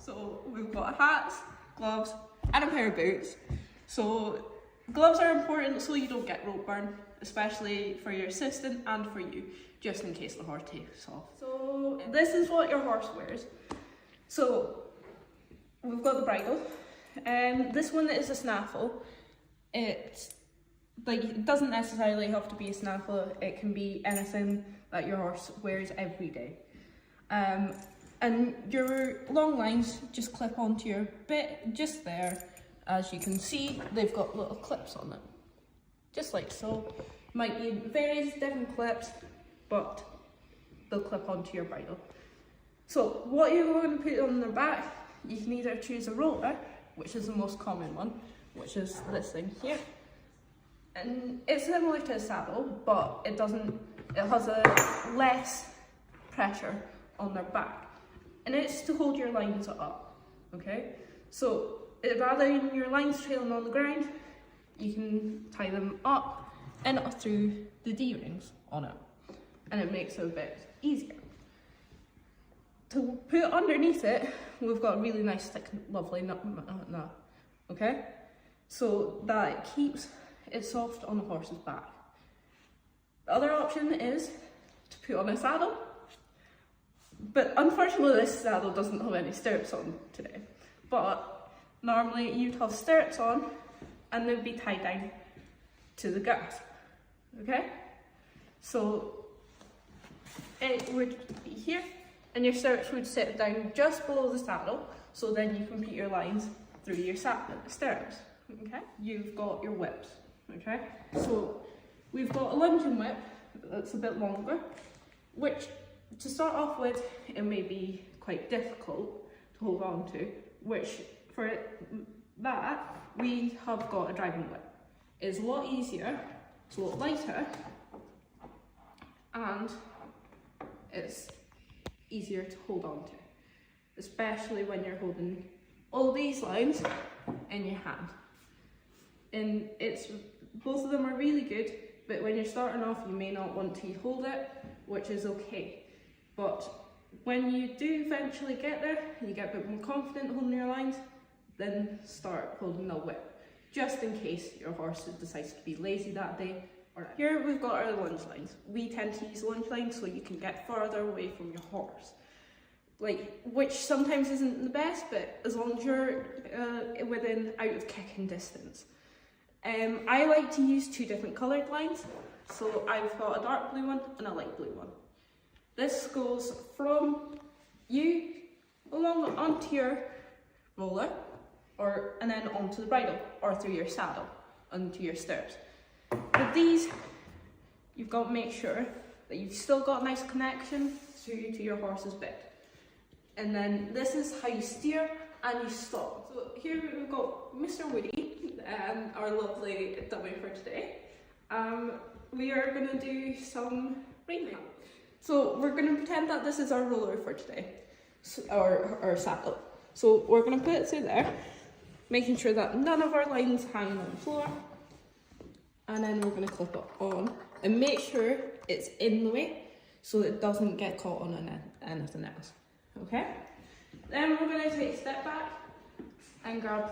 So we've got hats, gloves, and a pair of boots. So gloves are important so you don't get rope burn, especially for your assistant and for you, just in case the horse takes off. So this is what your horse wears. So we've got the bridle, and this one is a snaffle. It doesn't necessarily have to be a snaffle, it can be anything that your horse wears every day. And your long lines just clip onto your bit just there. As you can see, they've got little clips on it, just like so. Might be various different clips, but they'll clip onto your bridle. So what you're going to put on their back, you can either choose a roller, which is the most common one, which is this thing here. And it's similar to a saddle, but it has a less pressure on their back. And it's to hold your lines up, okay? So rather than your lines trailing on the ground, you can tie them up and up through the D-rings on it. And it makes it a bit easier. To put underneath it, we've got a really nice, thick, lovely nut, okay? So that it keeps it soft on the horse's back. The other option is to put on a saddle, but unfortunately this saddle doesn't have any stirrups on today. But normally you'd have stirrups on and they'd be tied down to the girth, okay? So it would be here, and your stirrups would sit down just below the saddle, so then you can put your lines through your stirrups, okay? You've got your whips, okay? So we've got a lunging whip that's a bit longer, which to start off with, it may be quite difficult to hold on to, which for that, we have got a driving whip. It's a lot easier, it's a lot lighter, and it's easier to hold on to, especially when you're holding all these lines in your hand. And both of them are really good, but when you're starting off, you may not want to hold it, which is okay. But when you do eventually get there, and you get a bit more confident holding your lines, then start holding the whip, just in case your horse decides to be lazy that day. Here we've got our lunge lines. We tend to use lunge lines so you can get further away from your horse. Which sometimes isn't the best, but as long as you're within out of kicking distance. I like to use two different coloured lines. So I've got a dark blue one and a light blue one. This goes from you along onto your roller, and then onto the bridle, or through your saddle, onto your stirrups. With these, you've got to make sure that you've still got a nice connection to your horse's bit. And then this is how you steer and you stop. So here we've got Mr. Woody, our lovely dummy for today. We are going to do some reining. So we're going to pretend that this is our roller for today, our saddle. So we're going to put it through there, making sure that none of our lines hanging on the floor. And then we're going to clip it on and make sure it's in the way so that it doesn't get caught on anything else, okay? Then we're going to take a step back and grab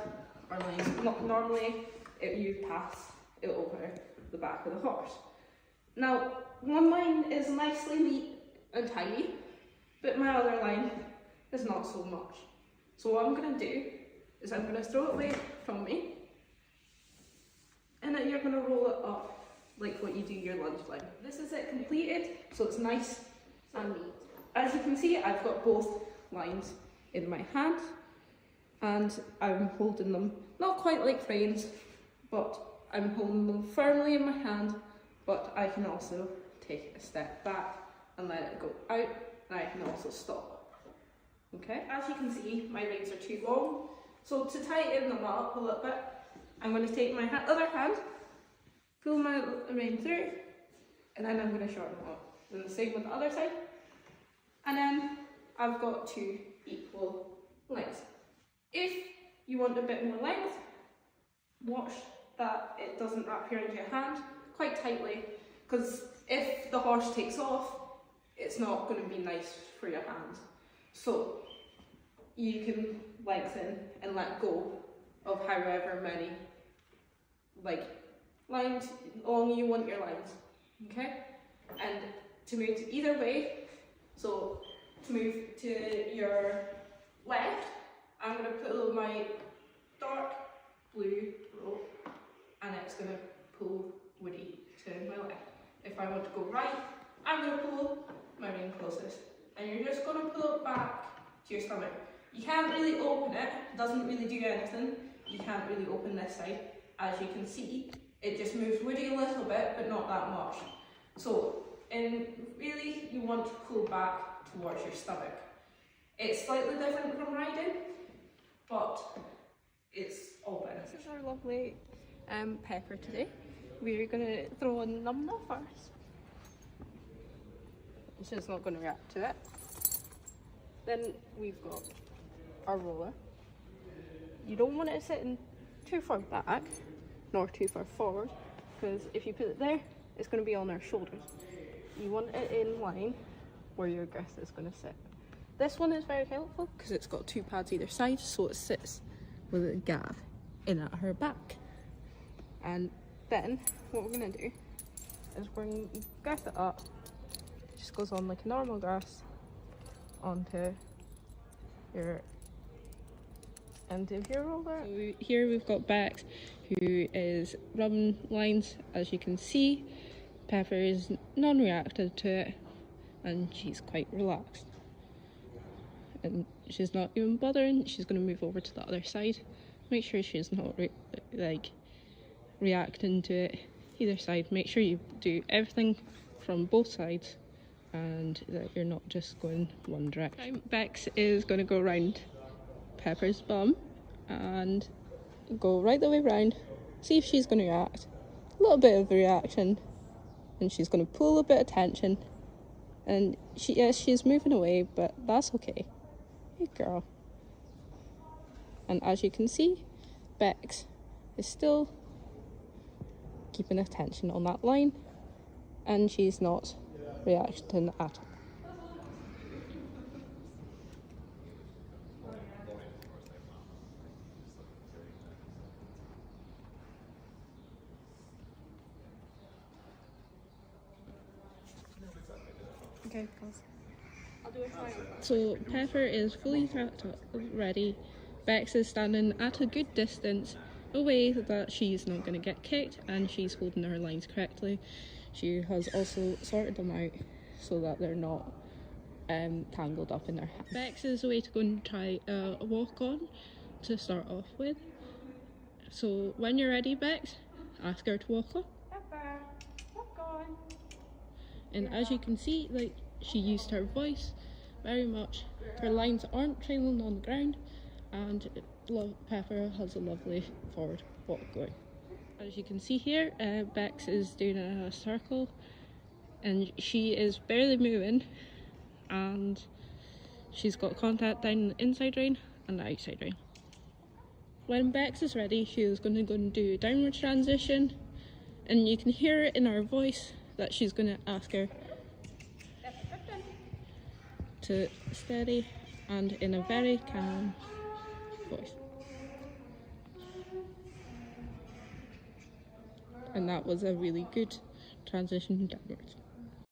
our lines. Normally, you pass it over the back of the horse. Now, one line is nicely neat and tidy, but my other line is not so much. So what I'm going to do is I'm going to throw it away from me, and then you're going to roll it up like what you do your lunge line. This is it completed, so it's nice and neat. As you can see, I've got both lines in my hand, and I'm holding them not quite like reins, but I'm holding them firmly in my hand, but I can also take a step back and let it go out, and I can also stop. Okay, as you can see, my reins are too long, so to tighten them up a little bit, I'm going to take my other hand, pull my rein through, and then I'm going to shorten them up. And the same with the other side. And then I've got two equal lengths. If you want a bit more length, watch that it doesn't wrap around your hand quite tightly, because if the horse takes off, it's not going to be nice for your hands. So you can lengthen and let go of however many like lines long you want your lines, okay? And to move to either way, so to move to your left, I'm going to pull my dark blue rope and it's going to pull Woody to my left. If I want to go right, I'm going to pull my ring closest. And you're just going to pull it back to your stomach. You can't really open it, it doesn't really do anything. You can't really open this side. As you can see, it just moves Woody a little bit, but not that much. So, really, you want to pull back towards your stomach. It's slightly different from riding, but it's all beneficial. This is our lovely Pepper today. We're going to throw a number first. She's not going to react to it. Then we've got our roller. You don't want it sitting too far back, nor too far forward, because if you put it there, it's going to be on our shoulders. You want it in line where your girth is going to sit. This one is very helpful because it's got two pads either side, so it sits with a gap in at her back. And then what we're going to do is we're going to girth it up. It just goes on like a normal girth onto your end of your roller. So here we've got Bex, who is rubbing lines. As you can see, Pepper is non-reactive to it and she's quite relaxed. And she's not even bothering. She's going to move over to the other side. Make sure she's not reacting to it either side. Make sure you do everything from both sides and that you're not just going one direction. Bex is going to go around Pepper's bum and go right the way round. See if she's going to react. A little bit of a reaction, and she's going to pull a bit of tension. And she's moving away, but that's okay. Good girl. And as you can see, Bex is still keeping attention on that line, and she's not reacting at all. Okay, pause. I'll do a try. So Pepper is fully tracked up, ready. Bex is standing at a good distance away that she's not going to get kicked, and she's holding her lines correctly. She has also sorted them out so that they're not tangled up in her hands. Bex is away to go and try a walk on to start off with. So when you're ready, Bex, ask her to walk on. Pepper, walk on. And as you can see, like, she used her voice very much. Her lines aren't trailing on the ground, and Pepper has a lovely forward walk going. As you can see here, Bex is doing a circle, and she is barely moving, and she's got contact down the inside rein and the outside rein. When Bex is ready, she is going to go and do a downward transition, and you can hear it in her voice that she's going to ask her to steady and in a very calm voice. And that was a really good transition downwards.